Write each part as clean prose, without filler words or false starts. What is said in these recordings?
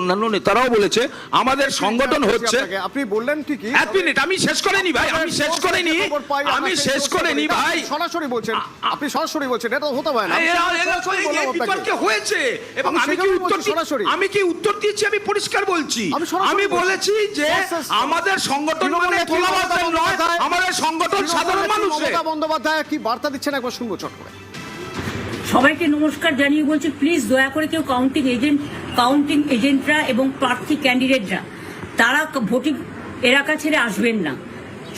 অন্যান্য নেতারাও বলেছে আমাদের সংগঠন হচ্ছে। আপনি বললেন ঠিকই, এক মিনিট আমি শেষ করিনি ভাই, আমি শেষ করিনি ভাই। সরাসরি বলছেন, আপনি সরাসরি বলছেন, এটা হতে পারে না। বিতর্কে হয়েছে এবং আমি কি উত্তর দিয়েছি, আমি পরিষ্কার বলছি। আমি বলেছি যে আমাদের সংগঠন মানে তোলাবাজ নয়, আমাদের সংগঠন সাধারণ মানুষের। মমতা বন্দ্যোপাধ্যায় কি বার্তা দিচ্ছেন একবার শুনবো চট করে। সবাইকে নমস্কার জানিয়ে বলছি, প্লিজ দয়া করে কেউ কাউন্টিং এজেন্টরা এবং প্রার্থী ক্যান্ডিডেটরা তারা ভোটিং এলাকা ছেড়ে আসবেন না।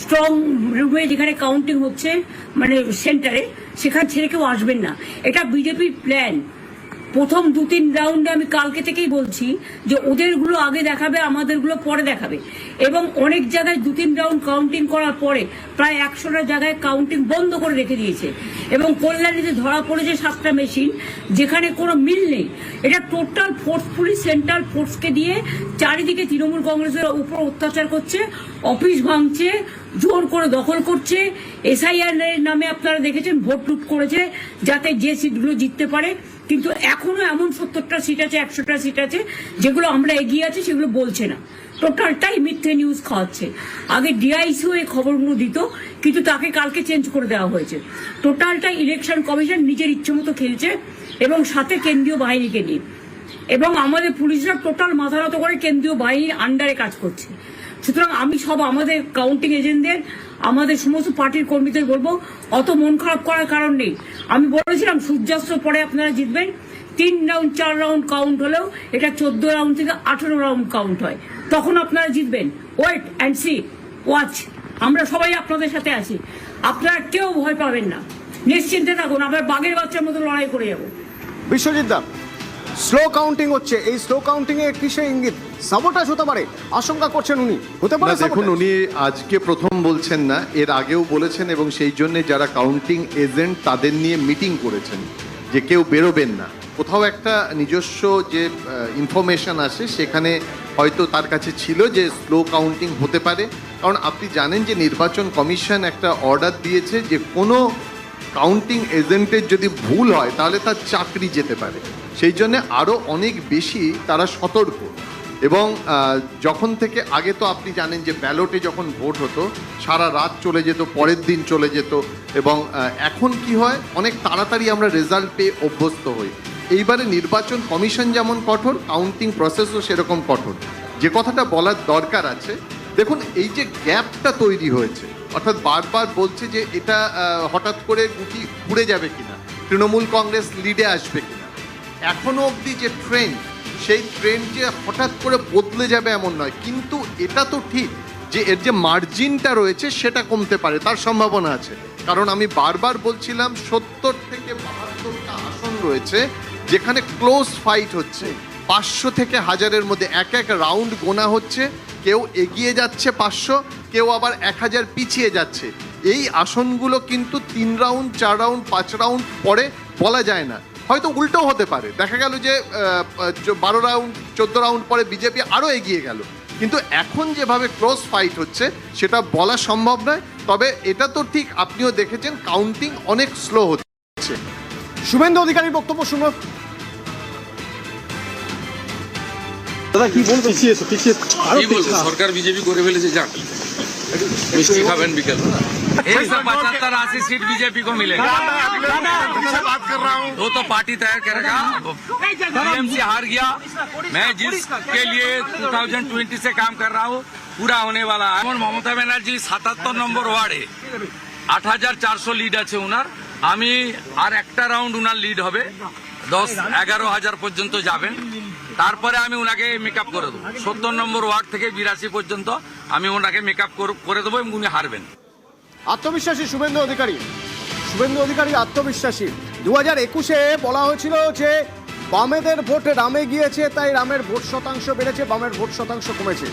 স্ট্রং রুমে যেখানে কাউন্টিং হচ্ছে মানে সেন্টারে, সেখান ছেড়ে কেউ আসবেন না। এটা বিজেপির প্ল্যান। প্রথম 2-3 রাউন্ডে আমি কালকে থেকেই বলছি যে ওদেরগুলো আগে দেখাবে, আমাদেরগুলো পরে দেখাবে। এবং অনেক জায়গায় 2-3 রাউন্ড কাউন্টিং করার পরে প্রায় 100টা জায়গায় কাউন্টিং বন্ধ করে রেখে দিয়েছে। এবং কল্যাণীতে ধরা পড়েছে 7টা মেশিন যেখানে কোনো মিল নেই। এটা টোটাল ফোর্সফুলি সেন্ট্রাল ফোর্সকে দিয়ে চারিদিকে তৃণমূল কংগ্রেসের উপর অত্যাচার করছে, অফিস ভাঙছে, জোর করে দখল করছে। এসআইআর এর নামে আপনারা দেখেছেন ভোট লুট করেছে যাতে যে সিটগুলো জিততে পারে। কিন্তু এখনো এমন 70টা সিট আছে, 100টা সিট আছে যেগুলো আমরা এগিয়ে আছি, সেগুলো বলছে না। টোটালটাই মিথ্যে নিউজ খাওয়াচ্ছে। আগে ডিআইসিও এই খবরগুলো দিত, কিন্তু তাকে কালকে চেঞ্জ করে দেওয়া হয়েছে। টোটালটাই ইলেকশন কমিশন নিজের ইচ্ছে মতো খেলছে এবং সাথে কেন্দ্রীয় বাহিনীকে নিয়ে। এবং আমাদের পুলিশরা টোটাল মাথা নত করে কেন্দ্রীয় বাহিনীর আন্ডারে কাজ করছে। সুতরাং আমি সব আমাদের কাউন্টিং এজেন্টদের, আমাদের সমস্ত পার্টির কর্মীদের বলবো, অত মন খারাপ করার কারণ নেই। আমি বলেছিলাম সূর্যাস্তের পরে আপনারা জিতবেন। 3 রাউন্ড 4 রাউন্ড কাউন্ট হলেও এটা 14 রাউন্ড থেকে 18 রাউন্ড কাউন্ট হয়, তখন আপনারা জিতবেন। Wait and see, watch. আমরা সবাই আপনাদের সাথে আছি, আপনারা কেউ ভয় পাবেন না, নিশ্চিন্তে থাকুন। আমরা বাঘের বাচ্চার মতো লড়াই করে যাবো। বিশ্বজিৎ দা, স্লো কাউন্টিং হচ্ছে, এই স্লো কাউন্টিং এ কিসে ইঙ্গিত? সাবোটাজ হতে পারে আশঙ্কা করছেন উনি, হতে পারে। দেখুন, উনি আজকে প্রথম বলছেন না, এর আগেও বলেছেন এবং সেই জন্য যারা কাউন্টিং এজেন্ট তাদের নিয়ে মিটিং করেছেন যে কেউ বেরোবেন না। কোথাও একটা নিজস্ব যে ইনফরমেশন আসে সেখানে হয়তো তার কাছে ছিল যে স্লো কাউন্টিং হতে পারে। কারণ আপনি জানেন যে নির্বাচন কমিশন একটা অর্ডার দিয়েছে যে কোনো কাউন্টিং এজেন্টের যদি ভুল হয় তাহলে তার চাকরি যেতে পারে। সেই জন্যে আরও অনেক বেশি তারা সতর্ক। এবং যখন থেকে আগে তো আপনি জানেন যে ব্যালটে যখন ভোট হতো সারা রাত চলে যেত, পরের দিন চলে যেত। এবং এখন কি হয়, অনেক তাড়াতাড়ি আমরা রেজাল্ট পেয়ে অভ্যস্ত হই। এইবারে নির্বাচন কমিশন যেমন কঠোর, কাউন্টিং প্রসেসও সেরকম কঠোর। যে কথাটা বলার দরকার আছে, দেখুন এই যে গ্যাপটা তৈরি হয়েছে, অর্থাৎ বারবার বলছে যে এটা হঠাৎ করে গুটি উড়ে যাবে কিনা, তৃণমূল কংগ্রেস লিডে আসবে কিনা। এখনো অবধি যে ট্রেন্ড, সেই ট্রেন্ড যে হঠাৎ করে বদলে যাবে এমন নয়। কিন্তু এটা তো ঠিক যে এর যে মার্জিনটা রয়েছে সেটা কমতে পারে, তার সম্ভাবনা আছে। কারণ আমি বারবার বলছিলাম 70 থেকে 72টা আসন রয়েছে যেখানে ক্লোজ ফাইট হচ্ছে। 500 থেকে 1000-এর মধ্যে এক এক রাউন্ড গোনা হচ্ছে। কেউ এগিয়ে যাচ্ছে 500, কেউ আবার 1000 পিছিয়ে যাচ্ছে। এই আসনগুলো কিন্তু 3 রাউন্ড 4 রাউন্ড 5 রাউন্ড পরে বলা যায় না, হয়তো উল্টো হতে পারে। দেখা গেল যে 12 রাউন্ড 14 রাউন্ড পরে বিজেপি আরও এগিয়ে গেল। কিন্তু এখন যেভাবে ক্লোজ ফাইট হচ্ছে সেটা বলা সম্ভব নয়। তবে এটা তো ঠিক, আপনিও দেখেছেন কাউন্টিং অনেক স্লো হচ্ছে। শুভেন্দু অধিকারীর বক্তব্য শুনুন। দাদা কি বলবো, সরকার বিজেপি করে ফেলেছে, যাক মিষ্টি খাবেন বিকেল। 75-80 सीट बीजेपी को मिलेगा। वो तो पार्टी तय करेगा। टीएमसी हार गया। मैं जिसके लिए 2020 से काम कर रहा हूँ पूरा होने वाला है। ममता बनर्जी 77 নম্বর ওয়ার্ডে 8400 লিড আছে উনার। আমি আর একটা রাউন্ড উনার লিড হবে, 10-11 পর্যন্ত যাবেন। তারপরে আমি ওনাকে মেকআপ করে দেবো। 70 নম্বর ওয়ার্ড থেকে 82 পর্যন্ত আমি ওনাকে মেকআপ করে দেবো এবং উনি হারবেন। আত্মবিশ্বাসী শুভেন্দু অধিকারী আত্মবিশ্বাসী। 2021-এ বলা হয়েছিল যে বামেদের ভোট রামে গিয়েছে, তাই রামের ভোট শতাংশ বেড়েছে, বামের ভোট শতাংশ কমেছে।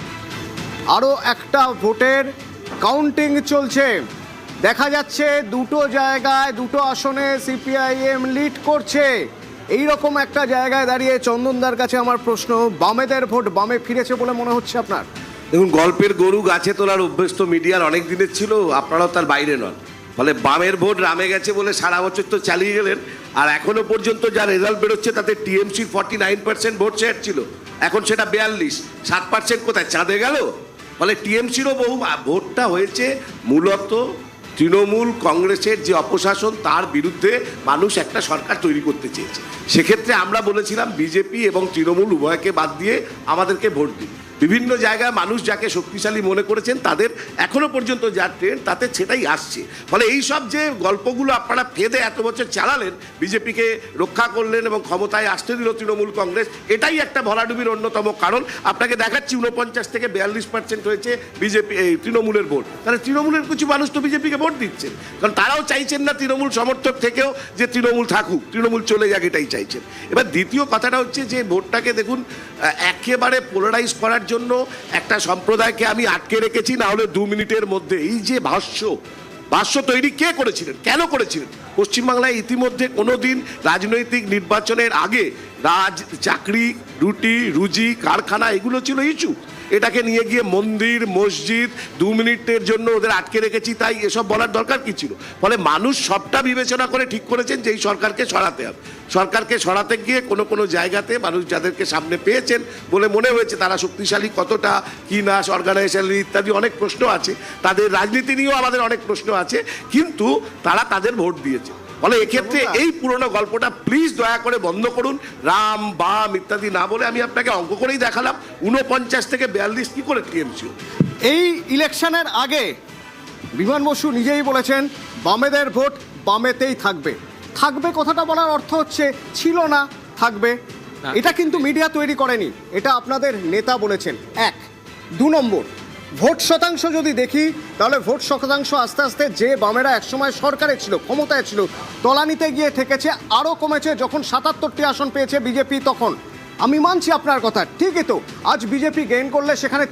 আরও একটা ভোটের কাউন্টিং চলছে। দেখা যাচ্ছে দুটো জায়গায়, দুটো আসনে সিপিআইএম লিড করছে। এইরকম একটা জায়গায় দাঁড়িয়ে চন্দনদার কাছে আমার প্রশ্ন, বামেদের ভোট বামে ফিরেছে বলে মনে হচ্ছে আপনার? দেখুন, গল্পের গরু গাছে তোলার অভ্যেস তো মিডিয়ার অনেক দিনের ছিল, আপনারাও তার বাইরে নন। ফলে বামের ভোট রামে গেছে বলে সারা বছর তো চালিয়ে গেলেন। আর এখনো পর্যন্ত যা রেজাল্ট বেরোচ্ছে তাতে টিএমসি 49% ভোট শেয়ার ছিল, এখন সেটা 42, 7% কোথায় চাঁদে গেল? ফলে টিএমসিরও বহু ভোটটা হয়েছে মূলত তৃণমূল কংগ্রেসের যে অপশাসন তার বিরুদ্ধে মানুষ একটা সরকার তৈরি করতে চেয়েছে। সেক্ষেত্রে আমরা বলেছিলাম বিজেপি এবং তৃণমূল উভয়কে বাদ দিয়ে আমাদেরকে ভোট দিন। বিভিন্ন জায়গায় মানুষ যাকে শক্তিশালী মনে করেছেন তাদের এখনো পর্যন্ত যা ট্রেন্ড তাতে সেটাই আসছে। ফলে এই সব যে গল্পগুলো আপনারা ফেদে এত বছর চালালেন, বিজেপিকে রক্ষা করলেন এবং ক্ষমতায় আসতে দিল তৃণমূল কংগ্রেস, এটাই একটা ভরাডুবির অন্যতম কারণ। আপনাকে দেখাচ্ছি 49 থেকে 42% হয়েছে বিজেপি তৃণমূলের ভোট। তাহলে তৃণমূলের কিছু মানুষ তো বিজেপিকে ভোট দিচ্ছেন, কারণ তারাও চাইছেন না তৃণমূল সমর্থক থেকেও যে তৃণমূল থাকুক, তৃণমূল চলে যাক, এটাই চাইছেন। এবার দ্বিতীয় কথাটা হচ্ছে যে ভোটটাকে দেখুন একেবারে পোলারাইজ করার জন্য একটা সম্প্রদায়কে আমি আটকে রেখেছি, না হলে 2 মিনিটের মধ্যে এই যে ভাষ্য তৈরি কে করেছিলেন, কেন করেছিলেন? পশ্চিমবাংলায় ইতিমধ্যে কোনোদিন রাজনৈতিক নির্বাচনের আগে চাকরি, রুজি, কারখানা এগুলো ছিল ইস্যু। এটাকে নিয়ে গিয়ে মন্দির, মসজিদ 2 মিনিটের জন্য ওদের আটকে রেখেছি, তাই এসব বলার দরকার কি ছিল? ফলে মানুষ সবটা বিবেচনা করে ঠিক করেছেন যে এই সরকারকে সরাতে হবে। সরকারকে সরাতে গিয়ে কোনো জায়গাতে মানুষ যাদেরকে সামনে পেয়েছেন বলে মনে হয়েছে তারা শক্তিশালী কতটা কি না, অর্গানাইজেশন ইত্যাদি অনেক প্রশ্ন আছে, তাদের রাজনীতি নিয়েও আমাদের অনেক প্রশ্ন আছে, কিন্তু তারা তাদের ভোট দিয়েছে। ফলে এক্ষেত্রে এই পুরনো গল্পটা প্লিজ দয়া করে বন্ধ করুন। রাম বাম ইত্যাদি না বলে আমি আপনাকে অঙ্ক করেই দেখালাম 49 থেকে 42 কি করে টিএমসি। এই ইলেকশনের আগে বিমান বসু নিজেই বলেছেন বামেদের ভোট বামেতেই থাকবে। কথাটা বলার অর্থ হচ্ছে ছিল না, থাকবে। এটা কিন্তু মিডিয়া তৈরি করেনি, এটা আপনাদের নেতা বলেছেন। 1, 2 নম্বর, ভোট শতাংশ যদি দেখি তাহলে ভোট শতাংশ আস্তে আস্তে যে বামেরা একসময় সরকারে ছিল, ক্ষমতায় ছিল, তলানিতে গিয়ে ঠেকেছে, আরও কমেছে। যখন 77টি আসন পেয়েছে বিজেপি তখন আমি মানছি আপনার কথা, ঠিকই তো। আজ বিজেপি গেইন করলে সেখানে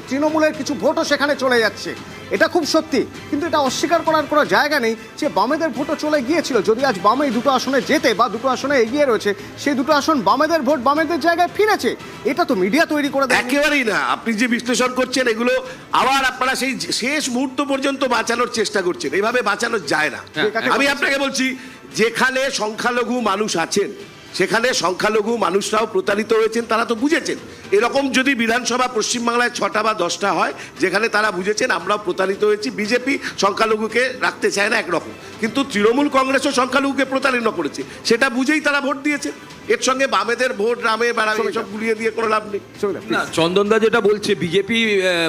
তৃণমূলের কিছু ভোটও সেখানে চলে যাচ্ছে, এটা খুব সত্যি। কিন্তু এটা অস্বীকার করার কোনো জায়গা নেই যে বামেদের ভোটও চলে গিয়েছিল। যদি আজ বামে 2টো আসনে যেতে বা 2টো আসনে এগিয়ে রয়েছে, সেই 2টো আসন বামেদের ভোট বামেদের জায়গায় ফিরেছে। এটা তো মিডিয়া তৈরি করে দেয়। একেবারেই না, আপনি যে বিশ্লেষণ করছেন এগুলো আবার আপনারা সেই শেষ মুহূর্ত পর্যন্ত বাঁচানোর চেষ্টা করছেন, এইভাবে বাঁচানো যায় না। আমি আপনাকে বলছি, যেখানে সংখ্যালঘু মানুষ আছেন সেখানে সংখ্যালঘু মানুষরাও প্রতারিত হয়েছেন, তারা তো বুঝেছেন। এরকম যদি বিধানসভা পশ্চিমবাংলায় 6টা বা 10টা হয় যেখানে তারা বুঝেছেন আমরাও প্রতারিত হয়েছি, বিজেপি সংখ্যালঘুকে রাখতে চায় না একরকম, কিন্তু তৃণমূল কংগ্রেসও সংখ্যালঘুকে প্রতারিত করেছে, সেটা বুঝেই তারা ভোট দিয়েছে। এর সঙ্গে বামেদের ভোট রামে বাড়াবে এসব গুলিয়ে দিয়ে কোনো লাভ নেই। না, চন্দনদা যেটা বলছে বিজেপি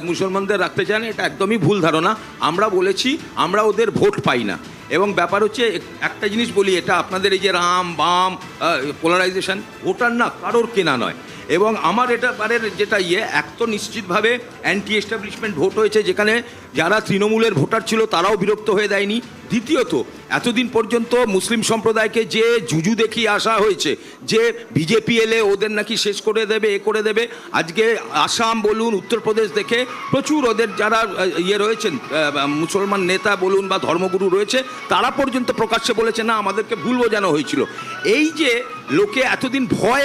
মুসলমানদের রাখতে চায় না, এটা একদমই ভুল ধারণা। আমরা বলেছি আমরা ওদের ভোট পাই না। এবং ব্যাপার হচ্ছে একটা জিনিস বলি, এটা আপনাদের এই যে রাম বাম পোলারাইজেশন, ভোটার না কারোর কেনা নয়। এবং আমার এটা বারের যেটা এক তো নিশ্চিতভাবে অ্যান্টি এস্টাবলিশমেন্ট ভোট হয়েছে, যেখানে যারা তৃণমূলের ভোটার ছিল তারাও বিরক্ত হয়ে দেয়নি। দ্বিতীয়ত, এতদিন পর্যন্ত মুসলিম সম্প্রদায়কে যে জুজু দেখিয়ে আসা হয়েছে যে বিজেপি এলে ওদের নাকি শেষ করে দেবে, এ করে দেবে, আজকে আসাম বলুন, উত্তরপ্রদেশ দেখে প্রচুর ওদের যারা রয়েছেন মুসলমান নেতা বলুন বা ধর্মগুরু রয়েছে, তারা পর্যন্ত প্রকাশ্যে বলেছে না আমাদেরকে ভুল বোঝানো হয়েছিল। এই যে লোকে এতদিন ভয়